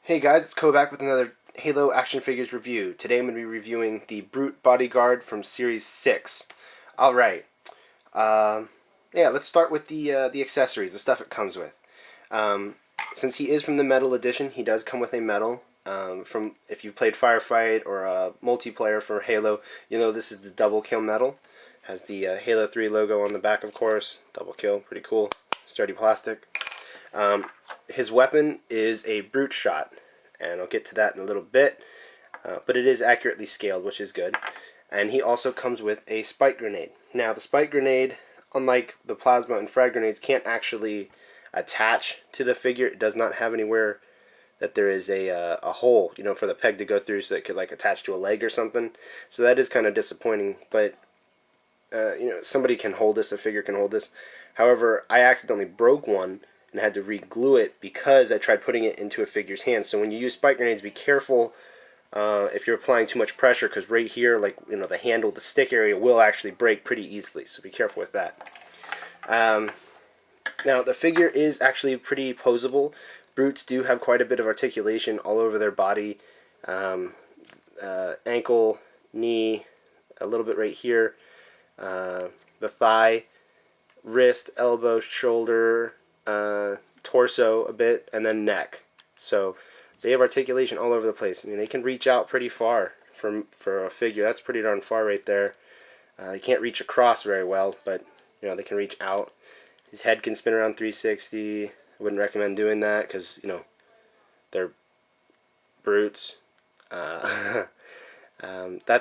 Hey guys, it's KoBaC with another Halo action figures review. Today I'm going to be reviewing the Brute Bodyguard from Series 6. Alright, yeah, let's start with the accessories, the stuff it comes with. Since he is from the Metal Edition, he does come with a medal. From if you've played Firefight or multiplayer for Halo, you know this is the double kill medal. Has the Halo 3 logo on the back, of course. Double kill, pretty cool. Sturdy plastic. His weapon is a brute shot, and I'll get to that in a little bit, but it is accurately scaled, which is good. And he also comes with a spike grenade. Now, the spike grenade, unlike the plasma and frag grenades, can't actually attach to the figure. It does not have anywhere that there is a hole, you know, for the peg to go through, so it could like attach to a leg or something. So that is kind of disappointing, but you know, somebody can hold this, a figure can hold this. However, I accidentally broke one and had to re-glue it because I tried putting it into a figure's hand. So when you use spike grenades, be careful if you're applying too much pressure, because right here, like, you know, the handle, the stick area will actually break pretty easily. So be careful with that. Now the figure is actually pretty posable. Brutes do have quite a bit of articulation all over their body, ankle, knee, a little bit right here, the thigh, wrist, elbow, shoulder, torso a bit, and then neck. So they have articulation all over the place. I mean, they can reach out pretty far for a figure. That's pretty darn far right there. They can't reach across very well, but you know, they can reach out. His head can spin around 360. I wouldn't recommend doing that because, you know, they're brutes. That's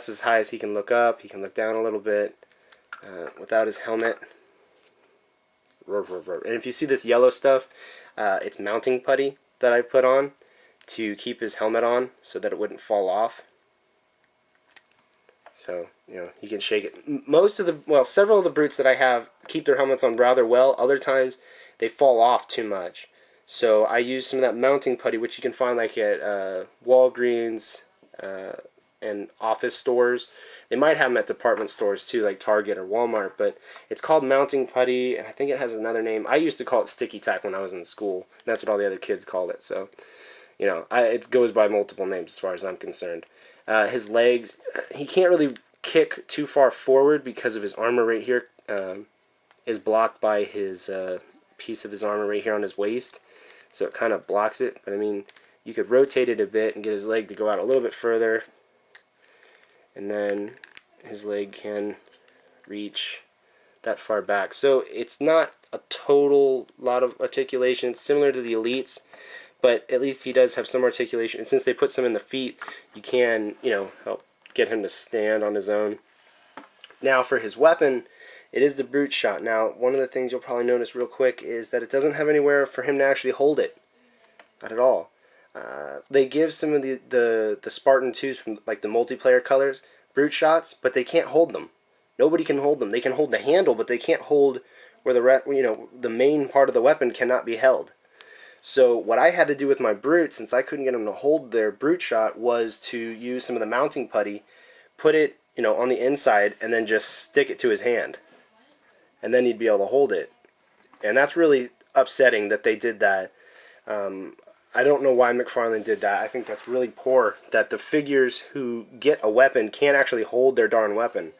as high as he can look up. He can look down a little bit without his helmet. And if you see this yellow stuff, it's mounting putty that I put on to keep his helmet on so that it wouldn't fall off. So, you know, you can shake it. Most of the, well, several of the brutes that I have keep their helmets on rather well. Other times, they fall off too much. So I use some of that mounting putty, which you can find like at Walgreens and office stores. They might have them at department stores too, like Target or Walmart, but it's called mounting putty, and I think it has another name. I used to call it sticky tack when I was in school. That's what all the other kids called it. So, you know, it goes by multiple names as far as I'm concerned. His legs, he can't really kick too far forward because of his armor right here is blocked by his piece of his armor right here on his waist. So it kind of blocks it. But I mean, you could rotate it a bit and get his leg to go out a little bit further. And then his leg can reach that far back. So it's not a total lot of articulation. It's similar to the Elites, but at least he does have some articulation. And since they put some in the feet, you can, you know, help get him to stand on his own. Now for his weapon, it is the brute shot. Now, one of the things you'll probably notice real quick is that it doesn't have anywhere for him to actually hold it. Not at all. They give some of the Spartan 2s from like the multiplayer colors brute shots, but they can't hold them. Nobody can hold them. They can hold the handle, but they can't hold where the main part of the weapon cannot be held. So what I had to do with my brute, since I couldn't get them to hold their brute shot, was to use some of the mounting putty, put it, you know, on the inside, and then just stick it to his hand, and then he'd be able to hold it. And that's really upsetting that they did that. I don't know why McFarlane did that. I think that's really poor that the figures who get a weapon can't actually hold their darn weapon.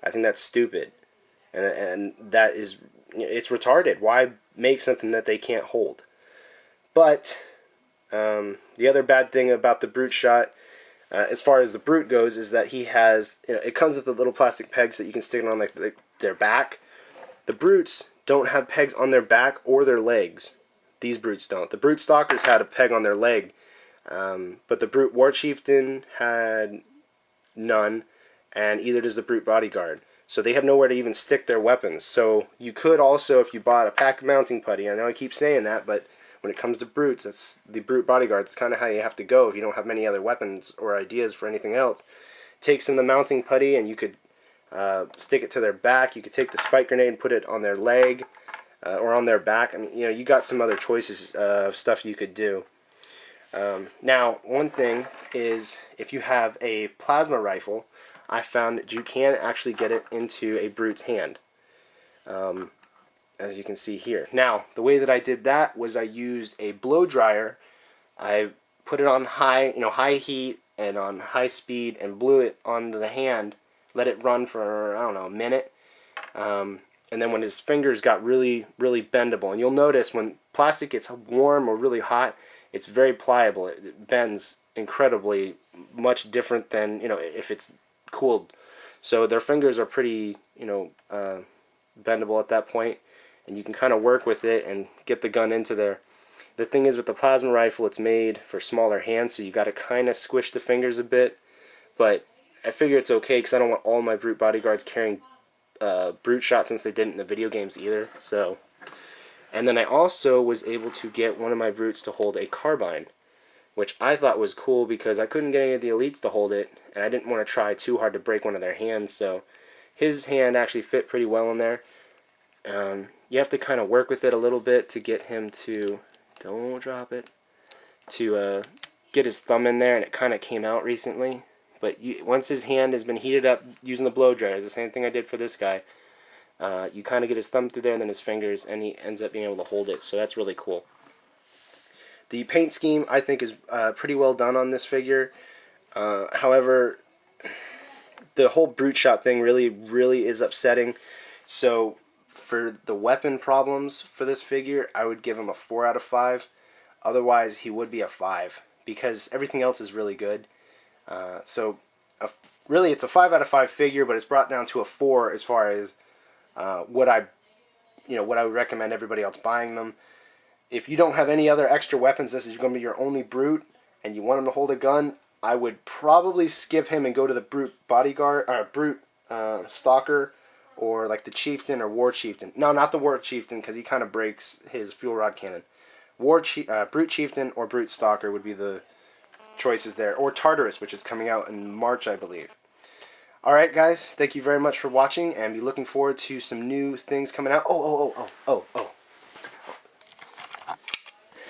I think that's stupid. And that is, it's retarded. Why make something that they can't hold? But the other bad thing about the brute shot, as far as the brute goes, is that he has, you know, it comes with the little plastic pegs that you can stick it on like their back. The brutes don't have pegs on their back or their legs. These brutes don't. The brute stalkers had a peg on their leg, but the brute war chieftain had none, and either does the brute bodyguard. So they have nowhere to even stick their weapons. So you could also, if you bought a pack of mounting putty, I know I keep saying that, but when it comes to brutes, that's the brute bodyguard. That's kind of how you have to go if you don't have many other weapons or ideas for anything else. Take some of the mounting putty, and you could stick it to their back. You could take the spike grenade and put it on their leg. Or on their back. I mean, you know, you got some other choices of stuff you could do. Now, one thing is, if you have a plasma rifle, I found that you can actually get it into a brute's hand, as you can see here. Now, the way that I did that was I used a blow dryer. I put it on high, high heat and on high speed, and blew it on the hand. Let it run for, I don't know, a minute. And then when his fingers got really, really bendable, and you'll notice when plastic gets warm or really hot, it's very pliable. It bends incredibly much different than, if it's cooled. So their fingers are pretty, bendable at that point, and you can kind of work with it and get the gun into there. The thing is, with the plasma rifle, it's made for smaller hands, so you got to kind of squish the fingers a bit. But I figure it's okay because I don't want all my brute bodyguards carrying brute shot, since they didn't in the video games either. So, and then I also was able to get one of my brutes to hold a carbine, which I thought was cool because I couldn't get any of the elites to hold it, and I didn't want to try too hard to break one of their hands. So his hand actually fit pretty well in there. You have to kind of work with it a little bit to get him to, don't drop it, to get his thumb in there, and it kind of came out recently. But once his hand has been heated up using the blow dryer, it's the same thing I did for this guy. You kind of get his thumb through there and then his fingers, and he ends up being able to hold it. So that's really cool. The paint scheme, I think, is pretty well done on this figure. However, the whole brute shot thing really, really is upsetting. So for the weapon problems for this figure, I would give him a 4 out of 5. Otherwise, he would be a 5 because everything else is really good. Really, it's a 5 out of 5 figure, but it's brought down to a 4 as far as what I would recommend everybody else buying them. If you don't have any other extra weapons, this is going to be your only brute, and you want him to hold a gun, I would probably skip him and go to the brute bodyguard, or brute stalker, or like the chieftain or war chieftain. No, not the war chieftain, because he kind of breaks his fuel rod cannon. Brute chieftain or brute stalker would be the choices there, or Tartarus, which is coming out in March, I believe. Alright guys, thank you very much for watching, and be looking forward to some new things coming out. Oh.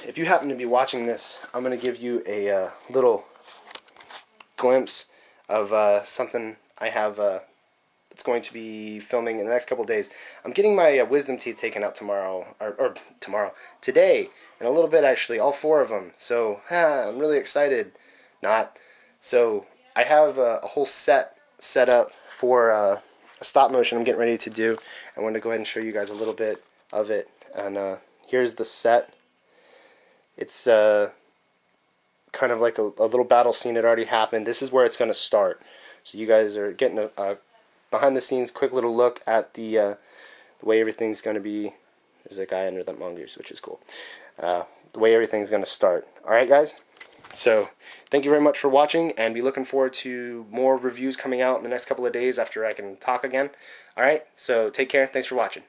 If you happen to be watching this, I'm going to give you a little glimpse of something I have that's going to be filming in the next couple of days. I'm getting my wisdom teeth taken out tomorrow, or today, in a little bit actually, all 4 of them. So, I'm really excited. Not. So, I have a whole set up for a stop motion I'm getting ready to do. I want to go ahead and show you guys a little bit of it. And here's the set. It's kind of like a little battle scene that already happened. This is where it's going to start. So you guys are getting a behind the scenes quick little look at the way everything's going to be. There's a guy under that mongoose, which is cool. The way everything's going to start. Alright guys? So, thank you very much for watching, and be looking forward to more reviews coming out in the next couple of days after I can talk again. Alright? So, take care. Thanks for watching.